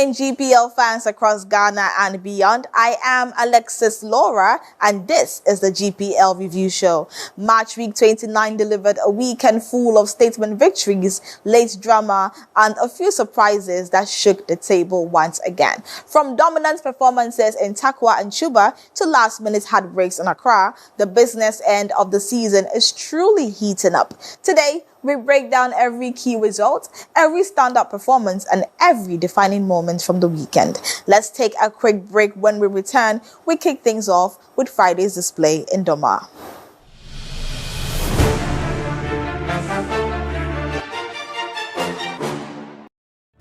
evening, GPL fans across Ghana and beyond. I am Alexis Laura, and this is the GPL Review Show. Match Week 29 delivered a weekend full of statement victories, late drama, and a few surprises that shook the table once again. From dominant performances in Takwa and Chuba to last-minute heartbreaks in Accra, the business end of the season is truly heating up. Today, we break down every key result, every stand-up performance, and every defining moment from the weekend. Let's take a quick break. When we return, we kick things off with Friday's display in Doma.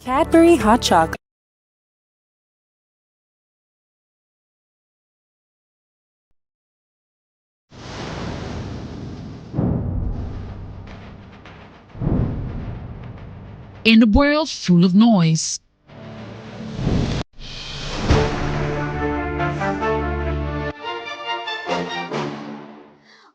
Cadbury Hot Chocolate. In a world full of noise,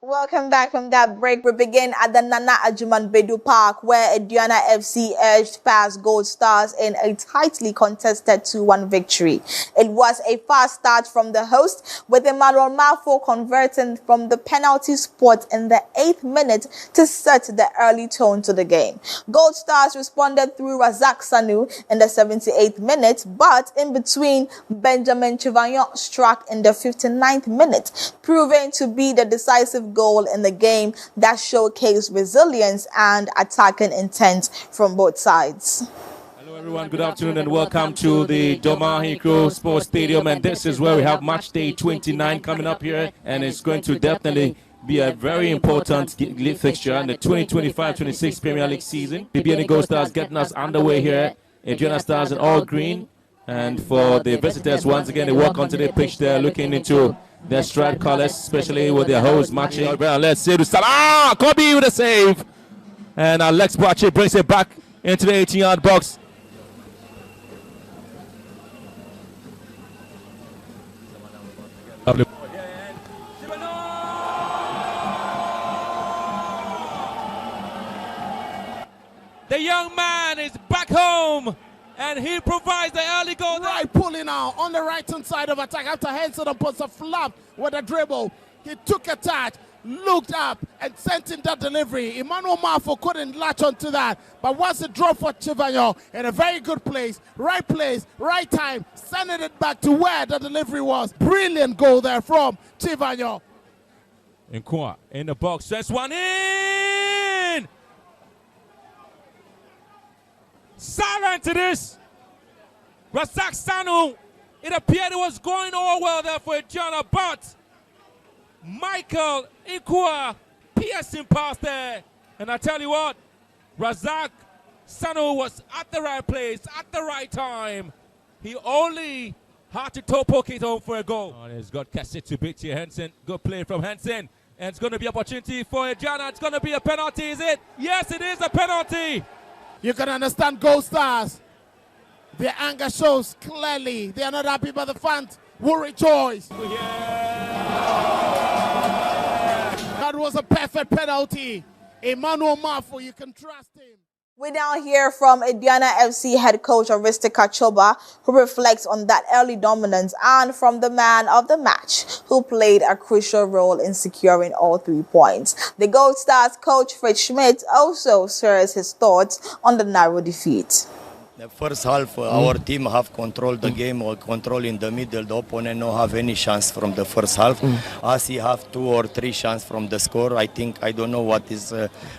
Welcome back from that break. We begin at the Nana Ajuman Bedu Park, where Aduana FC edged past Gold Stars in a tightly contested 2-1 victory. It was a fast start from the host, with Emmanuel Mafo converting from the penalty spot in the 8th minute to set the early tone to the game. Gold Stars responded through Razak Sanu in the 78th minute, but in between, Benjamin Chivanyon struck in the 59th minute, proving to be the decisive goal in the game that showcased resilience and attacking intent from both sides. Hello everyone, good afternoon and welcome to the Doma Hiko Sports Stadium, and this is where we have match day 29 coming up here, and it's going to definitely be a very important league fixture in the 2025-26 Premier League season. BBN Gold Stars getting us underway here. Adriana Stars in all green, and for the visitors, once again, they walk onto the pitch there looking into their stride colors, especially with their host matching. Let's see to Salah. Kobe with a save. And Alex Boache brings it back into the 18-yard box. The young man is back home, and he provides the early goal. Right, pulling out on the right-hand side of attack after Henson puts a flap with a dribble. He took a touch, looked up, and sent in that delivery. Emmanuel Mafo couldn't latch onto that, but once it dropped for Chivanyon in a very good place, right time, sending it back to where the delivery was. Brilliant goal there from Chivanyon. Nkwa in the box, that's one in! Silent to this. Razak Sanu, it appeared it was going all well there for Adriana, but Michael Nkwa piercing past there. And I tell you what, Razak Sanu was at the right place, at the right time. He only had to toe poke it home for a goal. Oh, he's got Cassette to beat here, Henson. Good play from Henson. And it's going to be opportunity for Adriana. It's going to be a penalty, is it? Yes, it is a penalty. You can understand Gold Stars. Their anger shows clearly. They are not happy, but the fans will rejoice. Yeah. That was a perfect penalty. Emmanuel Mafo, you can trust him. We now hear from Aduana FC head coach Aristika Choba, who reflects on that early dominance, and from the man of the match, who played a crucial role in securing all 3 points. The Gold Stars coach Fred Schmidt also shares his thoughts on the narrow defeat. The first half, our team have controlled the game, or control in the middle. The opponent no have any chance from the first half. Us, he have 2 or 3 chance from the score. I think, I don't know what is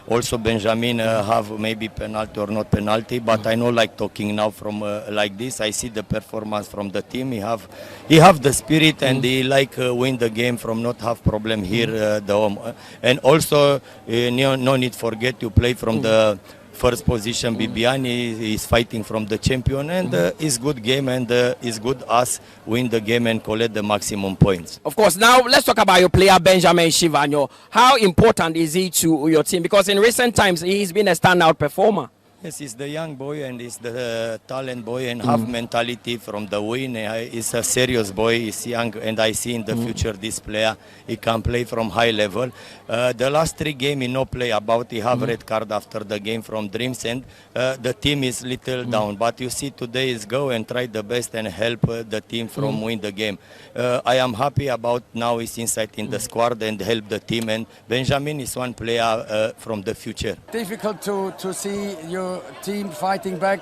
also Benjamin have maybe penalty or not penalty, but I know like talking now from like this, I see the performance from the team. He have the spirit, and he like win the game from not have problem here the home. And also, no need forget to play from the first position. Bibiani is fighting from the champion, and it's good game, and it's good us win the game and collect the maximum points. Of course, now let's talk about your player Benjamin Chivanyon. How important is he to your team? Because in recent times he's been a standout performer. Yes, he's the young boy and he's the talent boy and have mentality from the win. He's a serious boy, he's young, and I see in the future this player, he can play from high level. The last 3 games he no play about, he have red card after the game from Dreams, and the team is little down. But you see today is go and try the best and help the team from win the game. I am happy about now he's inside in the squad and help the team, and Benjamin is one player from the future. Difficult to see your team fighting back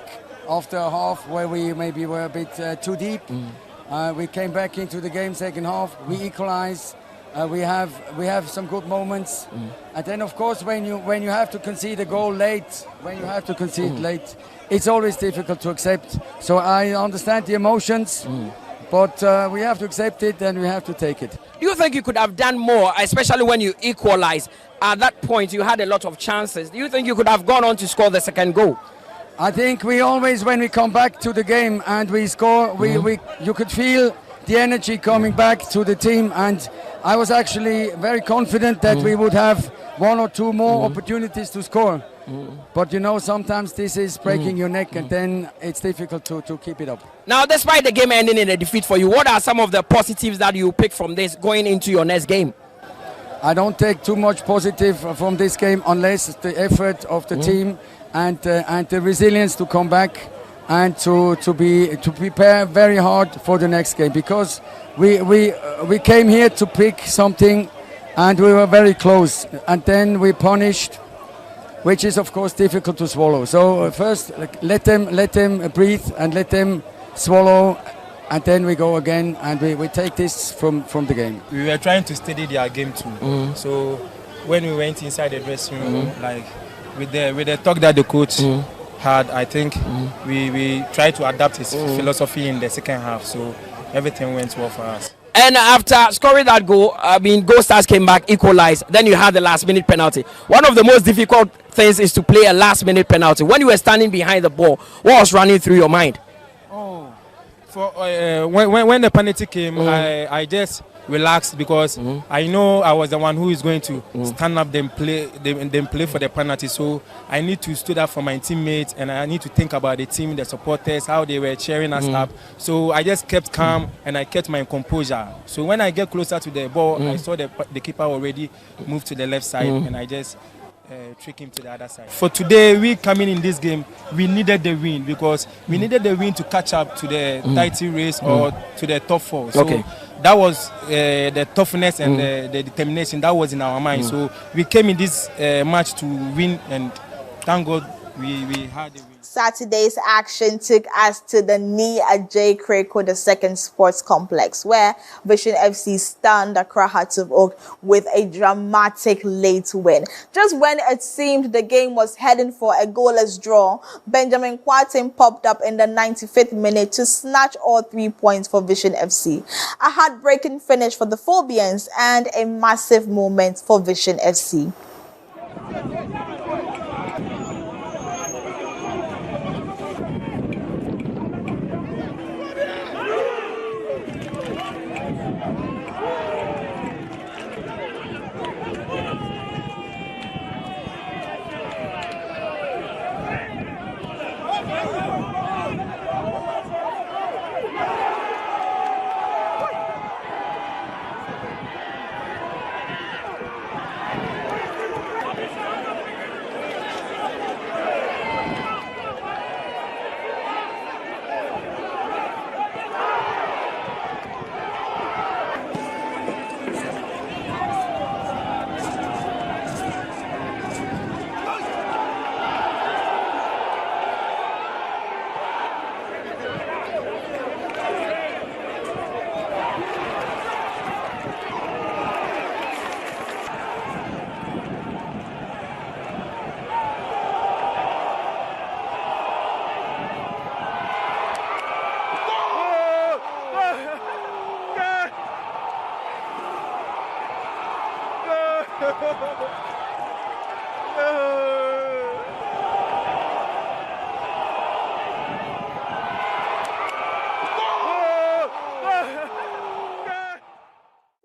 after a half where we maybe were a bit too deep. We came back into the game second half. We equalized. We have some good moments. And then of course when you have to concede a goal late, late, it's always difficult to accept. So I understand the emotions. But we have to accept it and we have to take it. Do you think you could have done more, especially when you equalize? At that point, you had a lot of chances. Do you think you could have gone on to score the second goal? I think we always, when we come back to the game and we score, you could feel the energy coming back to the team. And I was actually very confident that we would have 1 or 2 more opportunities to score. But you know, sometimes this is breaking your neck and then it's difficult to keep it up. Now, despite the game ending in a defeat for you, what are some of the positives that you pick from this going into your next game? I don't take too much positive from this game unless the effort of the team and the resilience to come back and to prepare very hard for the next game, because we came here to pick something and we were very close and then we punished, which is of course difficult to swallow. So first let them breathe and let them swallow, and then we go again and we take this from the game. We were trying to study their game too. So when we went inside the dressing room, like with the talk that the coach had, I think we tried to adapt his philosophy in the second half. So everything went well for us. And after scoring that goal, Gold Stars came back, equalized. Then you had the last-minute penalty. One of the most difficult things is to play a last-minute penalty. When you were standing behind the ball, what was running through your mind? When the penalty came, I just relaxed because I know I was the one who is going to stand up and play for the penalty. So I need to stood up for my teammates and I need to think about the team, the supporters, how they were cheering us up. So I just kept calm and I kept my composure. So when I get closer to the ball, I saw the keeper already move to the left side and I just trick him to the other side. For today, we coming in this game, we needed the win because we needed the win to catch up to the title race or to the top 4. So that was the toughness and the determination that was in our mind. So we came in this match to win, and thank God we had the win. Saturday's action took us to the knee at J. Kreko II Sports Complex, where Vision FC stunned Accra Hearts of Oak with a dramatic late win. Just when it seemed the game was heading for a goalless draw, Benjamin Kwarteng popped up in the 95th minute to snatch all 3 points for Vision FC. A heartbreaking finish for the Phobians and a massive moment for Vision FC.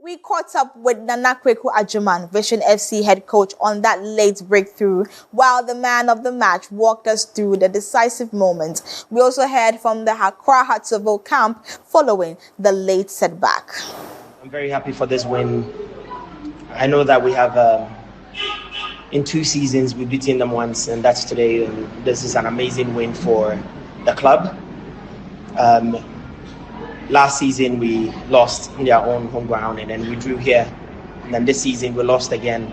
We caught up with Nana Kweku Ajuman, Vision FC head coach, on that late breakthrough, while the man of the match walked us through the decisive moment. We also heard from the Accra Hartsville camp following the late setback. I'm very happy for this win. I know that we have, in 2 seasons, we've beaten them once, and that's today. And this is an amazing win for the club. Last season we lost in their own home ground, and then we drew here. And then this season we lost again.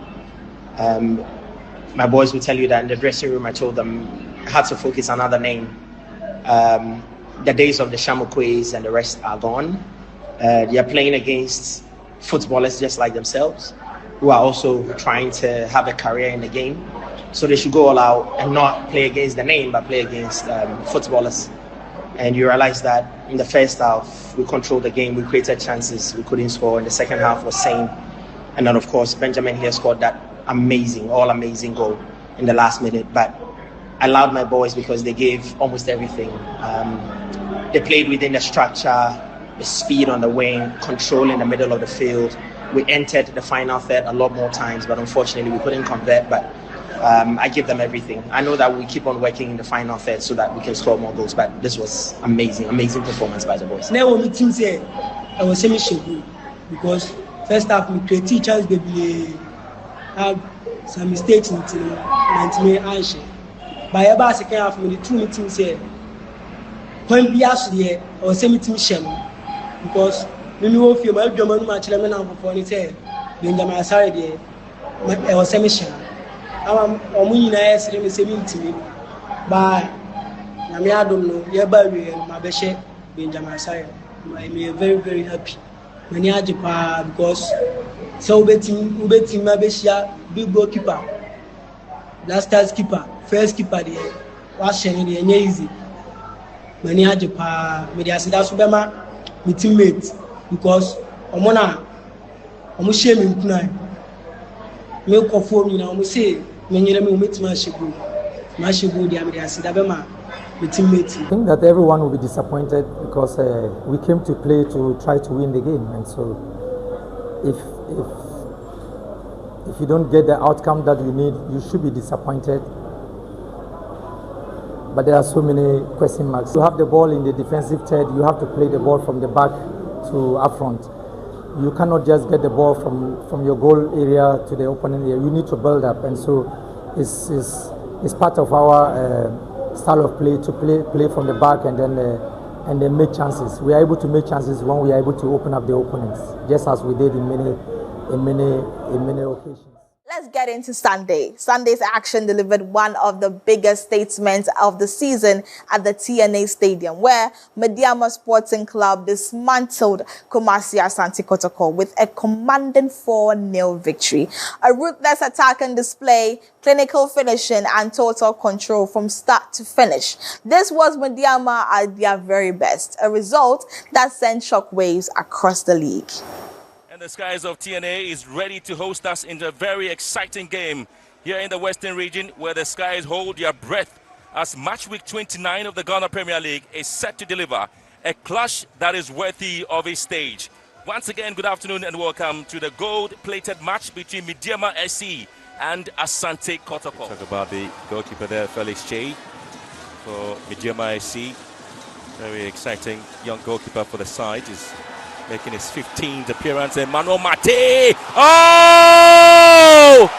My boys will tell you that in the dressing room I told them I had to focus on another name. The days of the Shamukwe's and the rest are gone. They are playing against footballers just like themselves, who are also trying to have a career in the game. So they should go all out and not play against the name, but play against footballers. And you realize that in the first half, we controlled the game, we created chances, we couldn't score. In the second half was same. And then, of course, Benjamin here scored that amazing goal in the last minute. But I allowed my boys because they gave almost everything. They played within the structure, the speed on the wing, control in the middle of the field. We entered the final third a lot more times, but unfortunately we couldn't convert. But I give them everything. I know that we keep on working in the final third so that we can score more goals, but this was amazing performance by the boys. Now we team say I was semi-sure because first half we create chance they have some mistakes until 90 minutes. By about second half we the 2 meetings say when we asked there I was semi-team shame because we know if you my German match let me now for it say Benjamin Asare there I was semi-shame. I'm only nice in the same team, but I don't know. Yeah, but my best Benjamin Sire. I'm very, very happy. Many are because so betting my best big goalkeeper, last year's keeper, first keeper there, watching the easy. Many are Japan, media said that's my teammate because I'm shaming tonight. Milk of phone, you know, say. I think that everyone will be disappointed because we came to play to try to win the game, and so if you don't get the outcome that you need, you should be disappointed. But there are so many question marks. You have the ball in the defensive third, you have to play the ball from the back to up front. You cannot just get the ball from your goal area to the opponent area. You need to build up, and so it's part of our style of play to play from the back and then make chances. We are able to make chances when we are able to open up the opponents, just as we did in many occasions. Let's get into Sunday. Sunday's action delivered one of the biggest statements of the season at the TNA Stadium, where Mediama Sporting Club dismantled Kumasi Asante Kotoko with a commanding 4-0 victory. A ruthless attack and display, clinical finishing, and total control from start to finish. This was Mediama at their very best, a result that sent shockwaves across the league. And the skies of TNA is ready to host us in a very exciting game here in the Western region, where the skies hold their breath as match week 29 of the Ghana Premier League is set to deliver a clash that is worthy of a stage. Once again, good afternoon and welcome to the gold-plated match between Mediama SC and Asante Kotoko. Talk about the goalkeeper there, Felix Che, for Mediama SC. Very exciting young goalkeeper for the side. Is making his 15th appearance. Emmanuel Mate. Oh!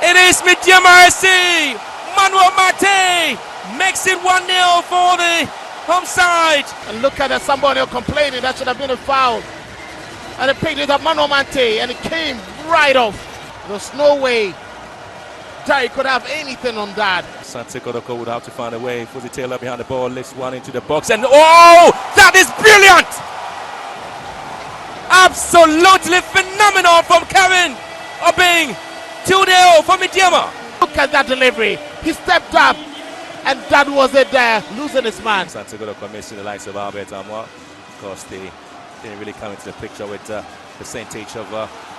It is Mediama SC. Manuel Mate makes it 1-0 for the home side. And look at that, somebody complaining that should have been a foul. And they picked it up, Manuel Mate, and it came right off. There's no way Jerry could have anything on that. Asante Kotoko would have to find a way. Fuzzy Taylor behind the ball, lifts one into the box, and oh! That is brilliant! Absolutely phenomenal from Kevin Obing. 2-0 for Mediama. Look at that delivery. He stepped up, and that was it there, losing his man. Asante Kotoko missing the likes of Albert Amwa. Of course, they didn't really come into the picture with percentage of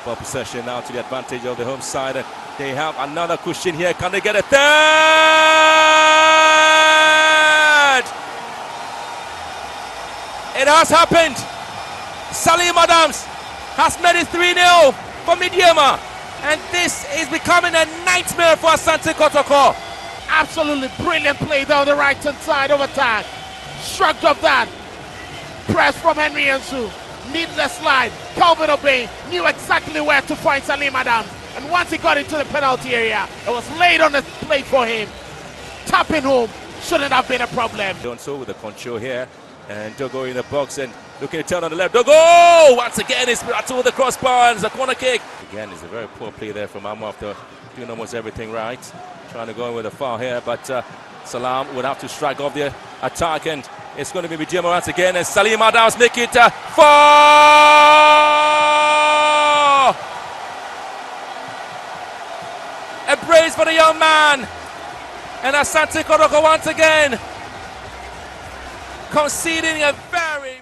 ball possession now to the advantage of the home side. And they have another cushion here. Can they get a third? It has happened. Salim Adams has made it 3-0 for Midyama. And this is becoming a nightmare for Asante Kotoko. Absolutely brilliant play down the right-hand side of attack. Shrugged up that. Press from Henry Ensu. Needless slide. Calvin Obey knew exactly where to find Salim Adams. And once he got into the penalty area, it was laid on the plate for him. Tapping home shouldn't have been a problem. Done so with the control here. And Dogo in the box and looking to turn on the left. Dogo! Once again, it's with the crossbar and it's a corner kick. Again, it's a very poor play there from Amo after doing almost everything right. Trying to go in with a foul here, but Salam would have to strike off the attack, and it's going to be Midyama once again, and Salim Adams make it 4! A brace for the young man, and Asante Kotoko once again conceding a very...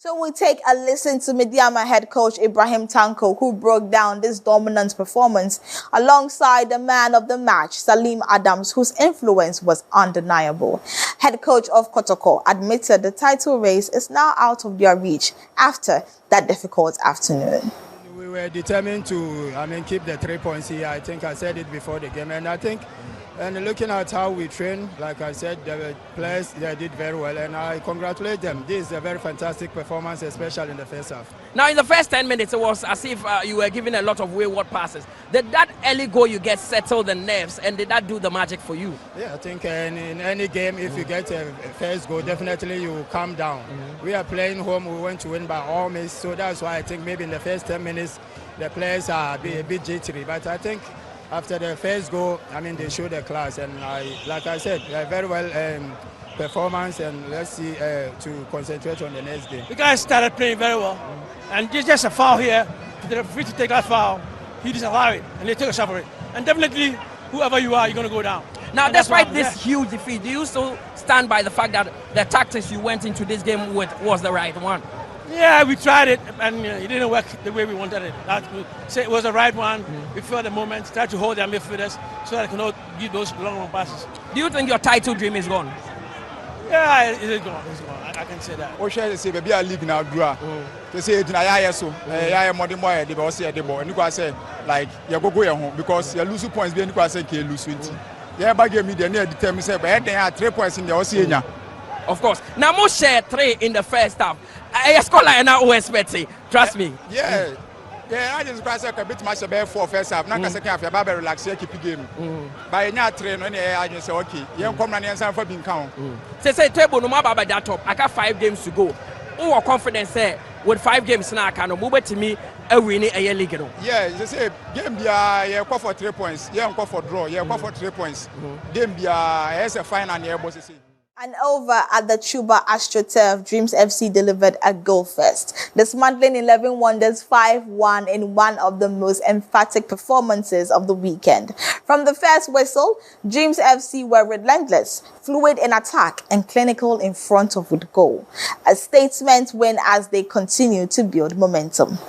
So we take a listen to Midyama head coach Ibrahim Tanko, who broke down this dominant performance alongside the man of the match, Salim Adams, whose influence was undeniable. Head coach of Kotoko admitted the title race is now out of their reach after that difficult afternoon. We were determined to, keep the 3 points here. I think I said it before the game, and I think, and looking at how we train, like I said, the players, they did very well, and I congratulate them. This is a very fantastic performance, especially in the first half. Now, in the first 10 minutes, it was as if you were giving a lot of wayward passes. Did that early goal you get settle the nerves, and did that do the magic for you? Yeah, I think in any game, if you get a first goal, definitely you calm down. We are playing home, we want to win by all means, so that's why I think maybe in the first 10 minutes, the players are a bit jittery, but I think after the first goal, they showed the class, and like I said, very well performance, and let's see to concentrate on the next game. The guys started playing very well, and just a foul here, the referee to take that foul, he disallowed it, and they took a shot for it. And definitely, whoever you are, you're going to go down. Now, despite this huge defeat, do you still stand by the fact that the tactics you went into this game with was the right one? Yeah, we tried it, and it didn't work the way we wanted it. So it was the right one. We felt the moment, tried to hold their midfielders so that they cannot give those long passes. Do you think your title dream is gone? Yeah, it is gone. It's gone. I can say that. What shall I say? Maybe I league now, Dura. They say, I so. I am more than more. They will say, and you say, like, you go home because you lose points. Then you say, you lose 20. Yeah, but give me the near determined say, but they have 3 points in the Oceania. Of course. Now, most share 3 in the first half. I score like an OS Betsy. Trust me. Yeah. Yeah, I just quite a bit much about 4 first half. Now, second half, you're about to relax, keep the game. By now, train when I just say, okay, you come and answer for being count. Say, table no matter by that top. I got 5 games to go. Who confidence say with 5 games now, I can move to me a winning a year league. Yeah, you say, game be a call for 3 points. Yeah, call for draw. Yeah, call for 3 points. Game be a fine and your boss say. And over at the Chuba AstroTurf, Dreams FC delivered a goal first, dismantling 11 Wonders 5-1 in one of the most emphatic performances of the weekend. From the first whistle, Dreams FC were relentless, fluid in attack, and clinical in front of the goal. A statement win as they continue to build momentum.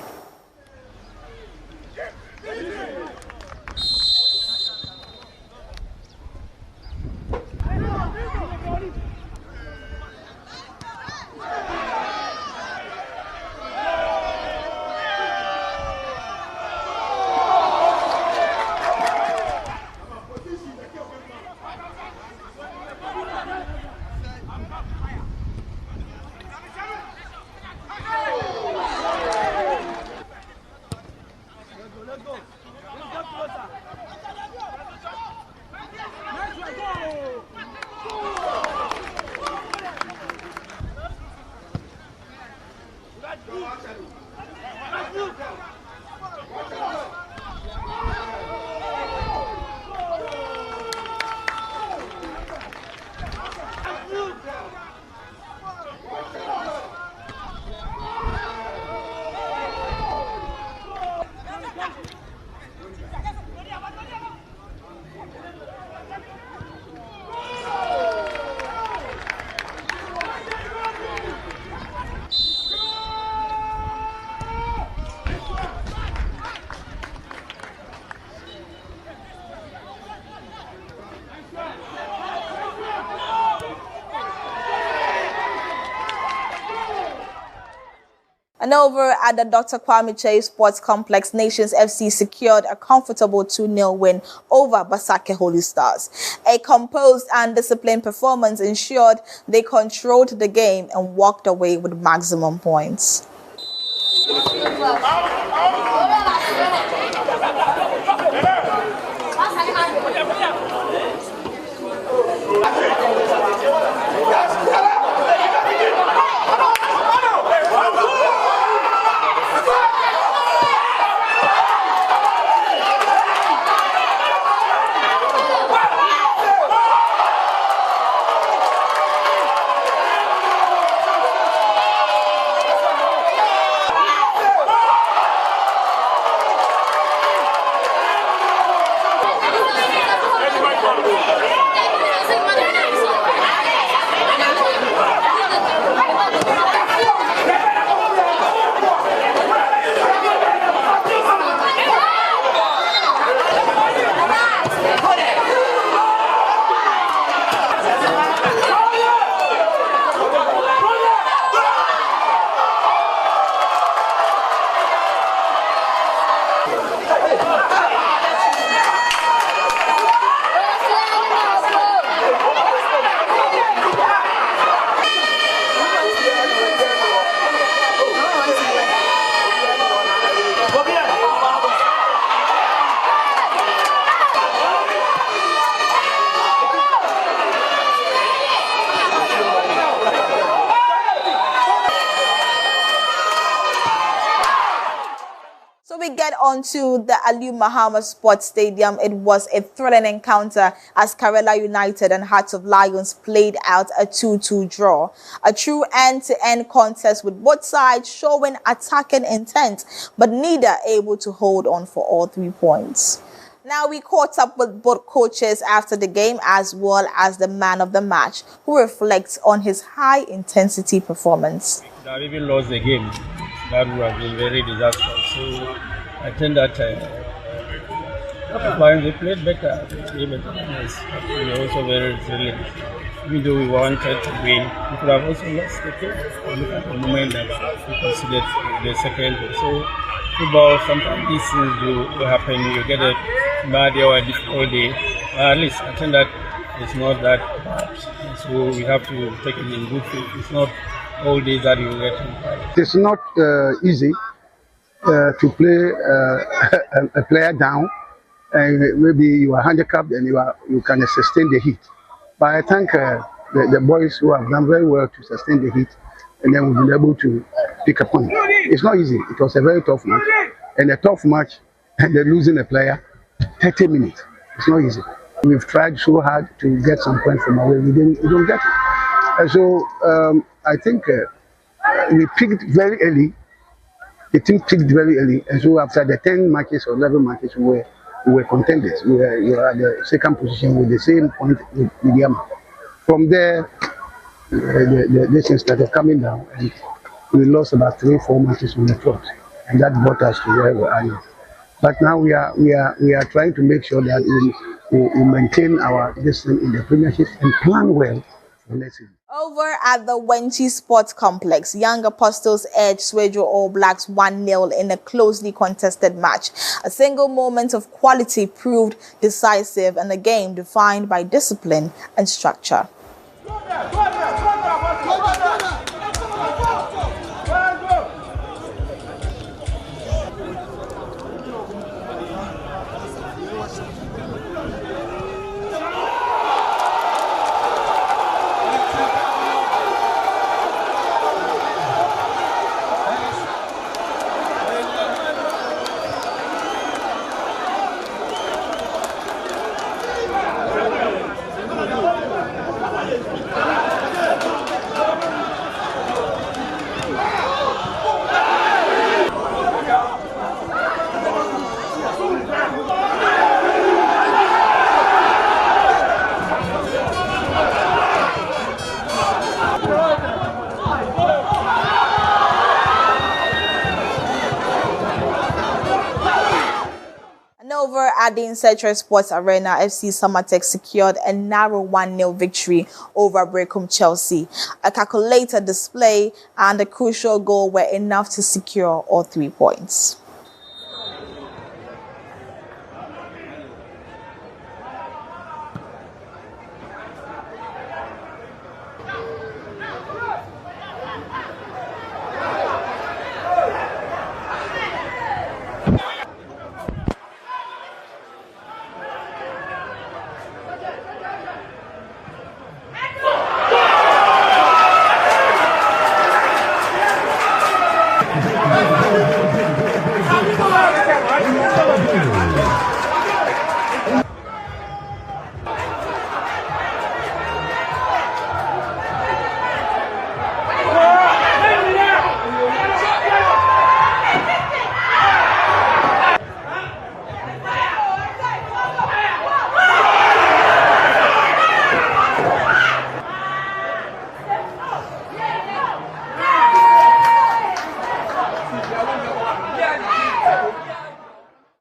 And over at the Dr. Kwame Chase Sports Complex, Nations FC secured a comfortable 2-0 win over Basake Holy Stars. A composed and disciplined performance ensured they controlled the game and walked away with maximum points. We get on to the Ali Muhammad Sports Stadium. It was a thrilling encounter as Karela United and Hearts of Lions played out a 2-2 draw. A true end-to-end contest with both sides showing attacking intent, but neither able to hold on for all 3 points. Now we caught up with both coaches after the game as well as the man of the match, who reflects on his high-intensity performance. I've even lost the game. That would have been very disastrous. So I think that they played better. They were also very resilient. Even though we wanted to win, we could have also lost the game. Look at the moment that we considered the second goal. So football, sometimes these things do happen. You get a bad day or a difficult day. At least I think that it's not that bad. So we have to take it in good faith. It's not all days that you get in. It's not easy to play a player down, and maybe you are handicapped and you can sustain the heat. But I thank the boys who have done very well to sustain the heat, and then we've been able to pick a point. It's not easy. It was a very tough match, and a tough match, and they're losing a player 30 minutes. It's not easy. We've tried so hard to get some points from away. We don't get it. And so I think we picked very early. The team picked very early, and so after the 10 matches or 11 matches, we were contenders. We were at the second position with the same point with Yama. From there, the things started coming down, and we lost about 3-4 matches on the trot, and that brought us to where we are now. But now we are trying to make sure that we maintain our distance in the Premiership and plan well for next season. Over at the Wenchi Sports Complex, Young Apostles edged Swejo All Blacks 1-0 in a closely contested match. A single moment of quality proved decisive in a game defined by discipline and structure. And over at the Insetra Sports Arena, FC Summertech secured a narrow 1-0 victory over Brecum Chelsea. A calculated display and a crucial goal were enough to secure all 3 points.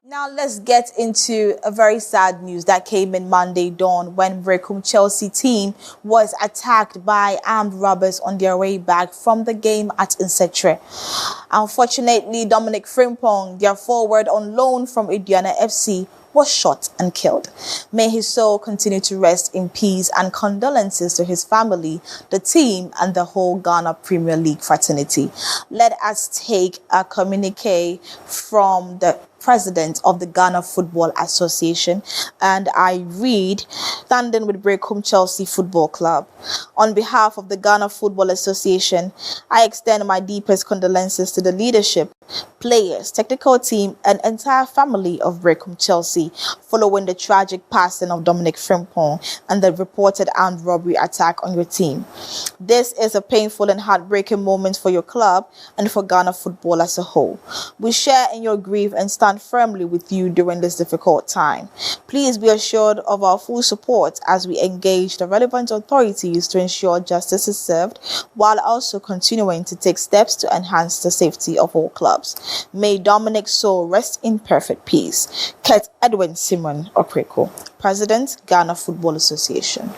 Now let's get into a very sad news that came in Monday dawn when Brecum Chelsea team was attacked by armed robbers on their way back from the game at Insetre. Unfortunately, Dominic Frimpong, their forward on loan from Aduana FC, was shot and killed. May his soul continue to rest in peace, and condolences to his family, the team, and the whole Ghana Premier League fraternity. Let us take a communique from the president of the Ghana Football Association, and I read, standing with Brecum Chelsea Football Club. On behalf of the Ghana Football Association, I extend my deepest condolences to the leadership, players, technical team, and entire family of Brecum Chelsea following the tragic passing of Dominic Frimpong and the reported armed robbery attack on your team. This is a painful and heartbreaking moment for your club and for Ghana football as a whole. We share in your grief and stand firmly with you during this difficult time. Please be assured of our full support as we engage the relevant authorities to ensure justice is served, while also continuing to take steps to enhance the safety of all clubs. May Dominic's soul rest in perfect peace. Kurt Edwin Simon Opreko, President, Ghana Football Association.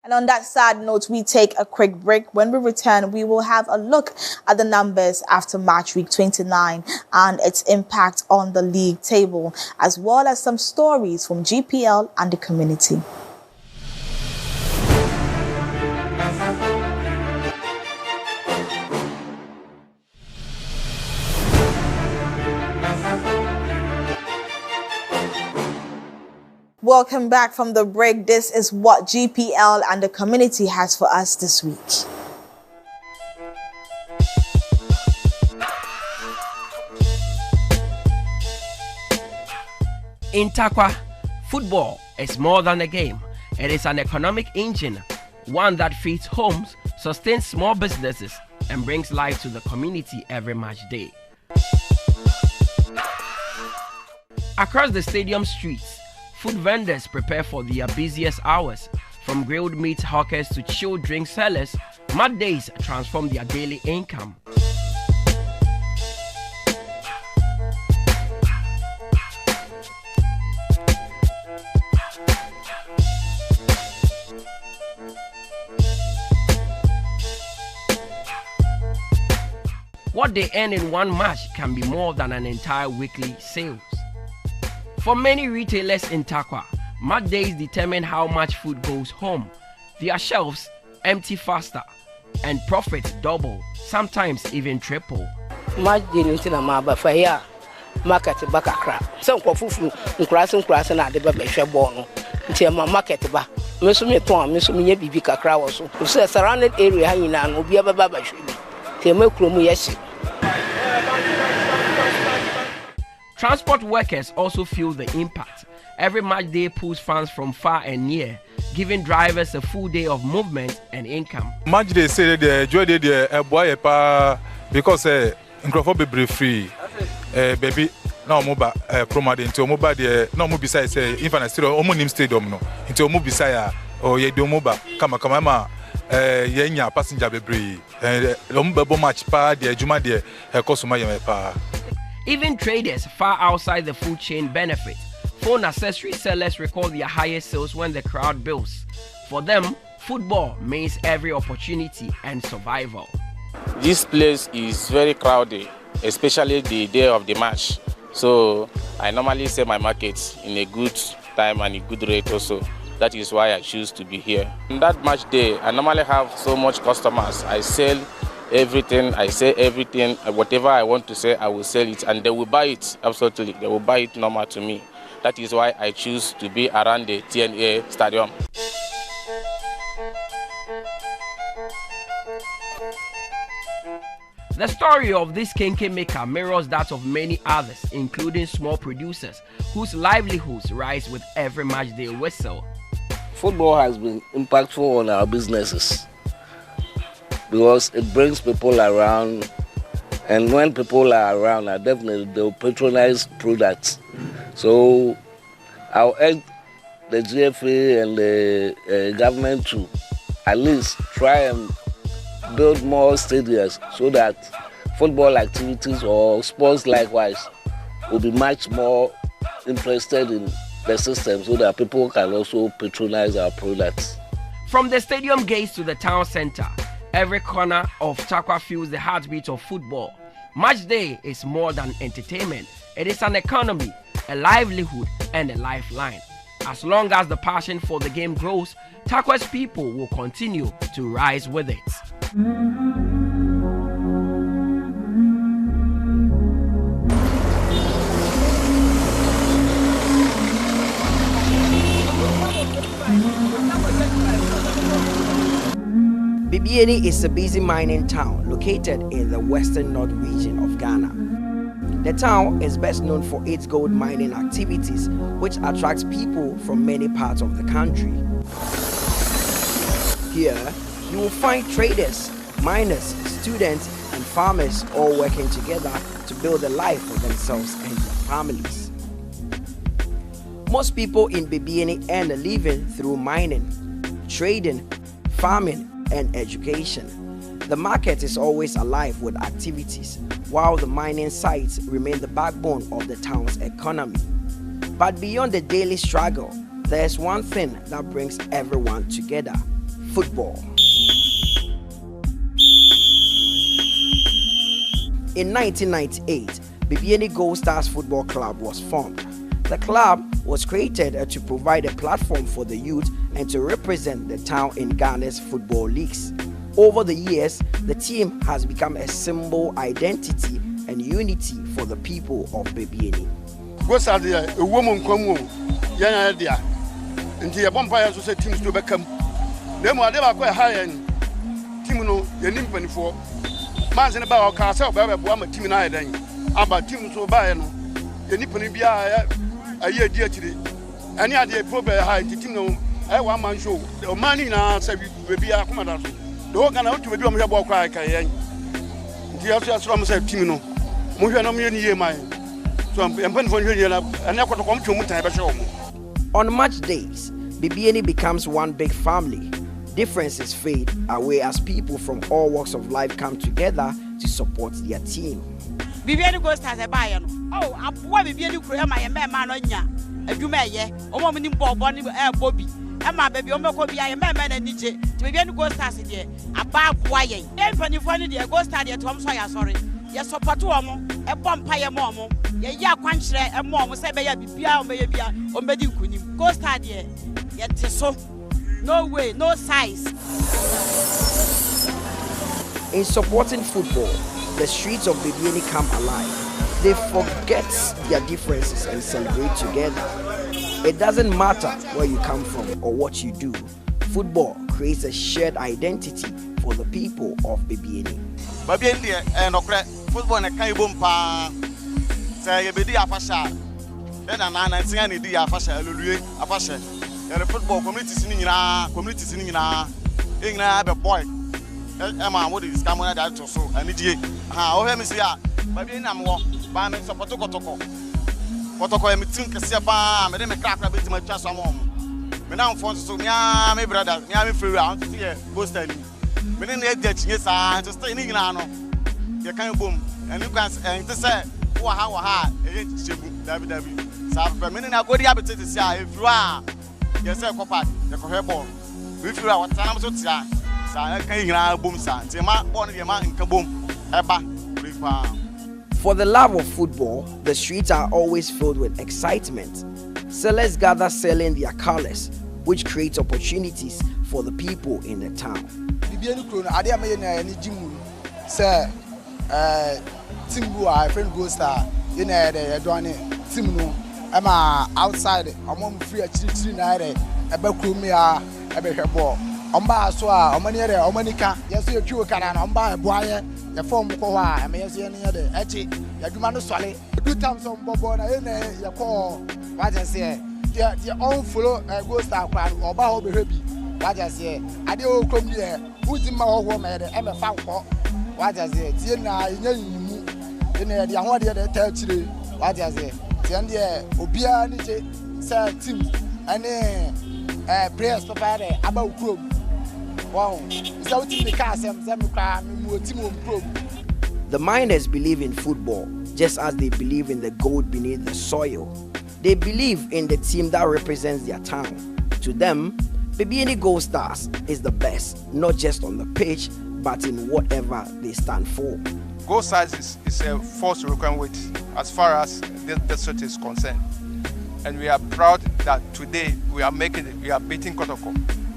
And on that sad note, we take a quick break. When we return, we will have a look at the numbers after match week 29 and its impact on the league table, as well as some stories from GPL and the community. Welcome back from the break. This is what GPL and the community has for us this week. In Takwa, football is more than a game. It is an economic engine, one that feeds homes, sustains small businesses, and brings life to the community every match day. Across the stadium streets, food vendors prepare for their busiest hours. From grilled meat hawkers to chilled drink sellers, mad days transform their daily income. What they earn in one match can be more than an entire weekly sales. For many retailers in Takwa, match days determine how much food goes home. Their shelves empty faster and profits double, sometimes even triple. Match day until I'm about for here. Market back a crap. Some fufu, and crossing na de baba share born. Until my market back. Meso me to am meso me nya bibi kakra wo so. So surrounded area ha nyina no obi ababa ba hwe. Te makro mu yesi. Transport workers also feel the impact. Every match day pulls fans from far and near, giving drivers a full day of movement and income. Match day say the joy day the boy pa because nkrofo be free baby na omoba promo de nti omoba de na omo bisa say infana stadium omo nim stadium no nti omo bisa ya o ye de omoba kama ma ye nya passenger bebre omo bebo match pa de adwuma de ekosoma ye pa. Even traders far outside the food chain benefit. Phone accessory sellers record their highest sales when the crowd builds. For them, football means every opportunity and survival. This place is very crowded, especially the day of the match. So I normally sell my markets in a good time and a good rate also. That is why I choose to be here. On that match day, I normally have so much customers. I sell everything, whatever I want to sell, I will sell it, and they will buy it, absolutely. They will buy it normal to me. That is why I choose to be around the TNA Stadium. The story of this kenke maker mirrors that of many others, including small producers, whose livelihoods rise with every match day whistle. Football has been impactful on our businesses because it brings people around, and when people are around, definitely they'll patronize products. So I'll urge the GFA and the government to at least try and build more stadiums so that football activities or sports likewise will be much more interested in the system so that people can also patronize our products. From the stadium gates to the town center, every corner of Tarkwa feels the heartbeat of football. Match day is more than entertainment. It is an economy, a livelihood, and a lifeline. As long as the passion for the game grows, Tarkwa's people will continue to rise with it. Bibiani is a busy mining town located in the western north region of Ghana. The town is best known for its gold mining activities, which attracts people from many parts of the country. Here, you will find traders, miners, students, and farmers all working together to build a life for themselves and their families. Most people in Bibiani earn a living through mining, trading, farming, and education. The market is always alive with activities, while the mining sites remain the backbone of the town's economy. But beyond the daily struggle, there's one thing that brings everyone together: football. In 1998, Bibiani Gold Stars Football Club was formed. The club was created to provide a platform for the youth and to represent the town in Ghana's football leagues. Over the years, the team has become a symbol, identity, and unity for the people of Bibiani. A woman come young idea. And the Bompire so teams to become. Them are never quite high end. Timono, the Nimpen for Manson about Castle, Baba, Tim and I then. About Tim so by the Nippon be a year dear today. Any idea probably high to Timo, I want man show. The money now said we be a commander. The organ out to be on your walk. I can. The other from said Timo, Mujan year mine. So I'm going for you and I come to Mutai. On match days, Bibiani becomes one big family. Differences fade away as people from all walks of life come together to support their team. Bibiani Gold Stars a buyer. Oh, I'm poor Bibiani create my man on ya. A Dumay, a woman in Bobby, Bobby. And my baby, Omokobi, I am man and DJ. To Bibiani Gold Stars in there. A bar quiet. And when you find the Gold Star, Tom Sawyer, sorry. Yes, so Patuamo, a vampire momo. Ya quanch and mom say, Bia, maybe or Medicunim. Gold Star, yet so. No way, no size. In supporting football, the streets of Bibiani come alive. They forget their differences and celebrate together. It doesn't matter where you come from or what you do. Football creates a shared identity for the people of Bibiani. Football na kan bom pa say ye bedi afasha e na na ntia na di afasha aluluye afasha the football communities ni nyina e nyina be boy e ma wo dis come na that so ani die o he me see a ba bi na mo ba me support kotoko e me tin kese ba me de me krakra be ti ma twa so mo me na mfon so me brother me free I want to see poster ni me ne e dey chinye sa to stay ni nyina no you can't boom and you can to say waha David so for me na go dey appetite see if you are you say copper you go head ball if you are what time so tia sa kan nyina boom sa ti ma ball no ma nka boom eba For the love of football, the streets are always filled with excitement. Sellers gather selling their colors, which creates opportunities for the people in the town. Team who are friend goes star, you know, they don't team no. I'm outside, I'm on free at 3 night, a back a better ball. Omba so omani omanika yeso yetwu kana na omba eboaye ye form ko ha am yeso ye ne de echi yaduma no swale do times on bobo na ye ne ye ko what I say the on follow go star kwa oba ho behwe bi what I say ade o krom ye udima ho me de e me fa nko what I say tie na nya yimu ne de ho de ta chire what I say tie de obia ni je say team ane players papa de aba ukrom. Wow. The miners believe in football just as they believe in the gold beneath the soil. They believe in the team that represents their town. To them, Bibiani Gold Stars is the best, not just on the pitch, but in whatever they stand for. Gold Stars is a force to reckon with as far as this district is concerned. And we are proud that today we are beating Kotoko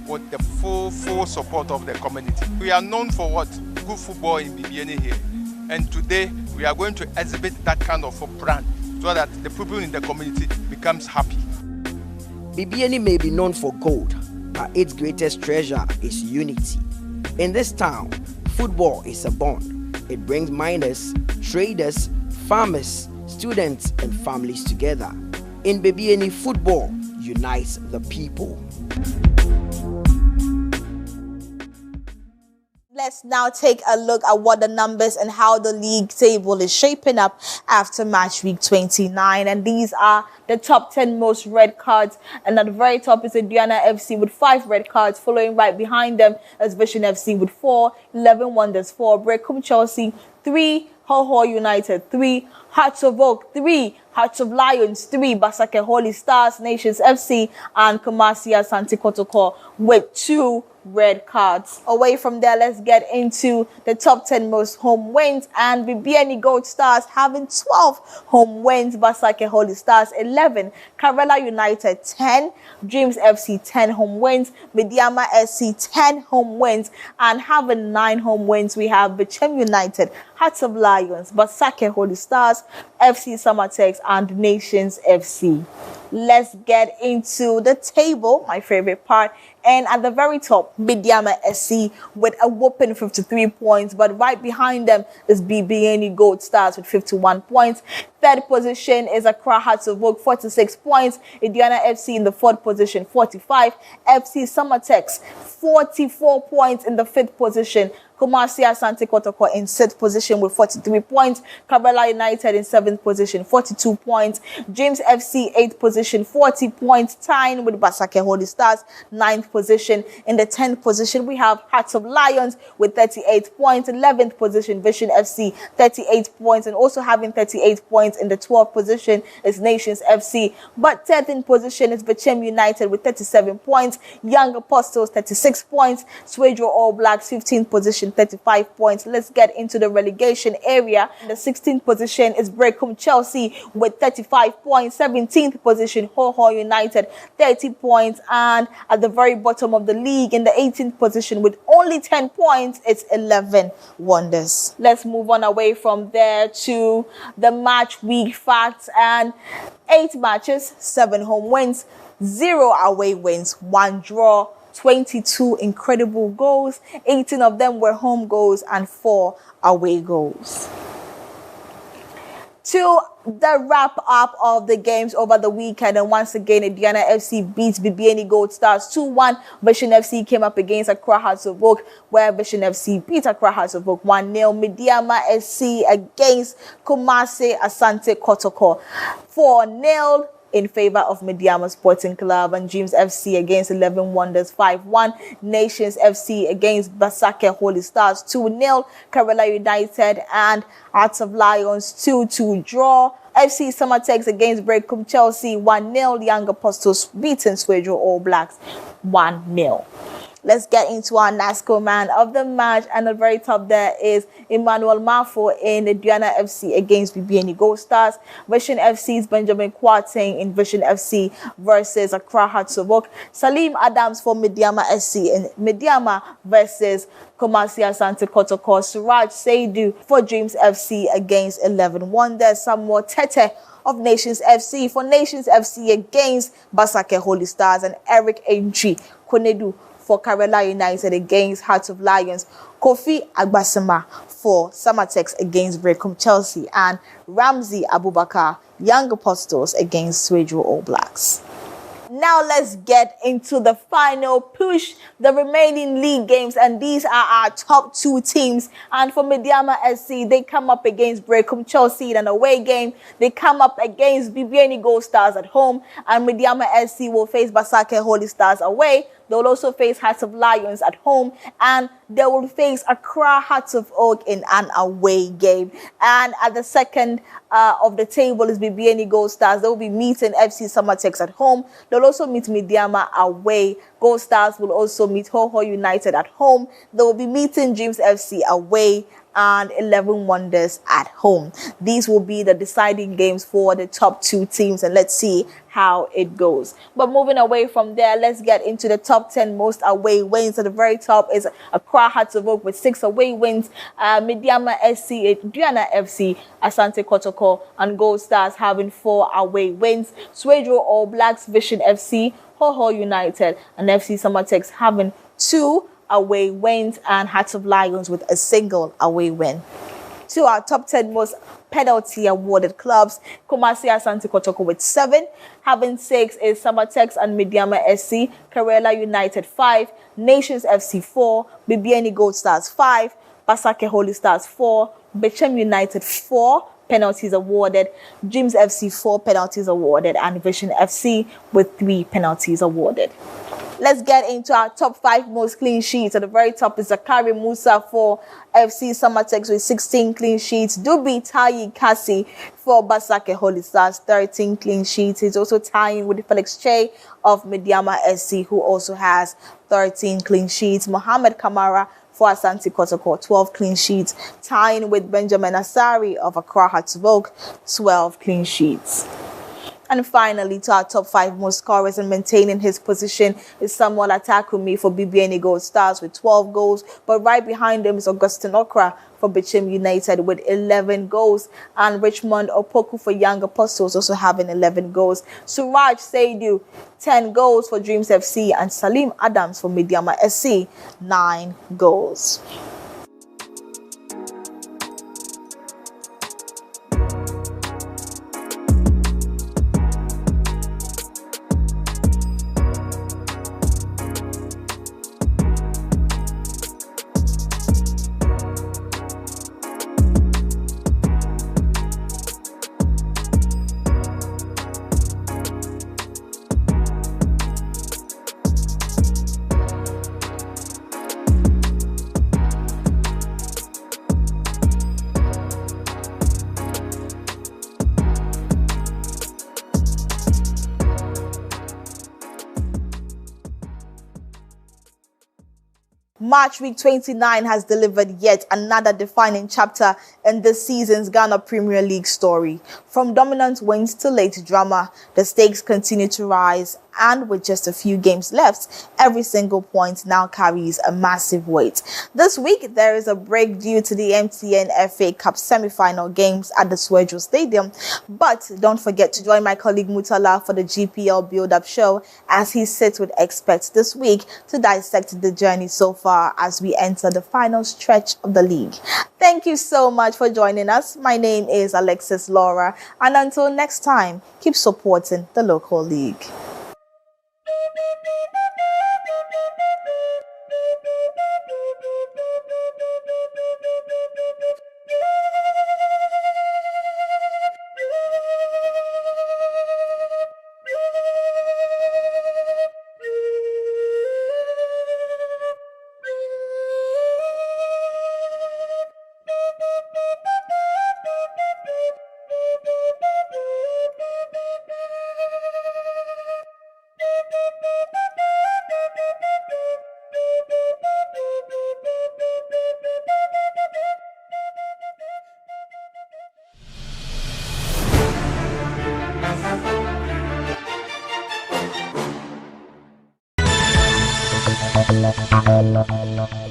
with the full support of the community. We are known for what? Good football in Bibiani here. And today we are going to exhibit that kind of a brand so that the people in the community becomes happy. Bibiani may be known for gold, but its greatest treasure is unity. In this town, football is a bond. It brings miners, traders, farmers, students, and families together. In Bibiani, football unites the people. Let's now take a look at what the numbers and how the league table is shaping up after match week 29. And these are the top 10 most red cards. And at the very top is Aduana FC with 5 red cards. Following right behind them is Vision FC with 4, 11 Wonders 4, Brecum Chelsea 3, Ho United 3, Hearts of Oak 3, Hearts of Lions 3, Basake Holy Stars, Nations FC, and Kumasi Asante Kotoko with 2 red cards. Away from there, let's get into the top 10 most home wins, and Bibiani Gold Stars having 12 home wins, Basake Holy Stars 11, Karela United 10, Dreams FC 10 home wins, Mediama SC 10 home wins, and having 9 home wins we have Bichem United, Hearts of Lions, Basake Holy Stars, FC Summertex, and Nations FC. Let's get into the table, my favorite part. And at the very top, Bidiama SC with a whopping 53 points. But right behind them is Bibiani Gold Stars with 51 points. Third position is Accra Hearts of Oak, 46 points. Indiana FC in the 4th position, 45. FC Summertex, 44 points in the 5th position. Kumasi Asante Kotoko in 6th position with 43 points. Karela United in 7th position, 42 points. James FC 8th position, 40 points. Tying with Basake Holy Stars, 9th position. In the 10th position, we have Hearts of Lions with 38 points. 11th position, Vision FC, 38 points. And also having 38 points in the 12th position is Nations FC. But 13th position is Bichem United with 37 points. Young Apostles, 36 points. Swedro All Blacks, 15th position, 35 points. Let's get into the relegation area. In the 16th position is Brecum Brecum Chelsea with 35 points. 17th position, Ho United, 30 points. And at the very bottom of the league, in the 18th position with only 10 points, it's 11 Wonders. Let's move on away from there to the match week facts. And 8 matches, 7 home wins, 0 away wins, 1 draw, 22 incredible goals. 18 of them were home goals and 4 away goals. To the wrap up of the games over the weekend, and once again, Aduana FC beats BBNE Gold Stars 2-1. Vision FC came up against Accra Hearts of Oak, where Vision FC beat Accra Hearts of Oak 1-0. Mediama SC against Kumasi Asante Kotoko 4-0. In favor of Mediama Sporting Club, and Dreams FC against 11 Wonders 5-1. Nations FC against Basake Holy Stars 2-0. Kerala United and Hearts of Lions 2-2 draw. FC Summertex against Brecum Chelsea 1-0. Young Apostles beating Swedro All Blacks 1-0. Let's get into our NASCO man of the match. And at the very top there is Emmanuel Mafo in Aduana FC against BBNE Gold Stars. Vision FC's Benjamin Kwarteng in Vision FC versus Accra Hearts of Oak. Salim Adams for Mediama SC in Mediama versus Kumasi Asante Kotoko. Suraj Seidu for Dreams FC against 11 Wonders. Samuel Tete of Nations FC for Nations FC against Basake Holy Stars. And Eric Entry Konedu for Kerala United against Hearts of Lions. Kofi Agbasema for Summertex against Brecum Chelsea. And Ramsey Abubakar, Young Apostles against Swedro All Blacks. Now let's get into the final push, the remaining league games, and these are our top 2 teams. And for Mediama SC, they come up against Brecum Chelsea in an away game. They come up against BBNE Gold Stars at home, and Mediama SC will face Basake Holy Stars away. They will also face Hearts of Lions at home, and they will face Accra Hearts of Oak in an away game. And at the second of the table is BBNE Gold Stars. They will be meeting FC Summertex at home. They'll also meet Mediama away. Gold Stars will also meet Ho United at home. They will be meeting Dreams FC away and 11 Wonders at home. These will be the deciding games for the top 2 teams, and let's see how it goes. But moving away from there, let's get into the top 10 most away wins. At the very top is Accra Hearts of Oak with 6 away wins. Mediama SC, Aduana FC, Asante Kotoko, and Gold Stars having 4 away wins. Swedro All Blacks, Vision FC, Ho United, and FC Summertex having 2 away wins, and Hearts of Lions with a single away win. To our top 10 most penalty awarded clubs, Kumasi Asante Kotoko with 7, having 6 is Summertex and Mediama SC, Kerala United 5, Nations FC 4, BBNE Gold Stars 5, Basake Holy Stars 4, Bechem United 4 penalties awarded, Dreams FC 4 penalties awarded, and Vision FC with 3 penalties awarded. Let's get into our top 5 most clean sheets. At the very top is Zakari Musa for FC Summertex with 16 clean sheets. Dubi Tayi Kasi for Basake Holy Stars, 13 clean sheets. He's also tying with Felix Che of Mediama SC, who also has 13 clean sheets. Mohamed Kamara for Asante Kotoko, 12 clean sheets. Tying with Benjamin Asari of Accra Hearts of Oak, 12 clean sheets. And finally, to our top 5 most scorers and maintaining his position is Samuel Atakumi for BBNE Gold Stars with 12 goals. But right behind him is Augustine Okra for Bechem United with 11 goals. And Richmond Opoku for Young Apostles also having 11 goals. Suraj Seidu, 10 goals for Dreams FC. And Salim Adams for Mediama SC, 9 goals. March week 29 has delivered yet another defining chapter in this season's Ghana Premier League story. From dominant wins to late drama, the stakes continue to rise, and with just a few games left, every single point now carries a massive weight. This week, there is a break due to the MTN FA Cup semi-final games at the Swedro Stadium. But don't forget to join my colleague Mutala for the GPL build-up show as he sits with experts this week to dissect the journey so far as we enter the final stretch of the league. Thank you so much for joining us. My name is Alexis Laura, and until next time, keep supporting the local league. La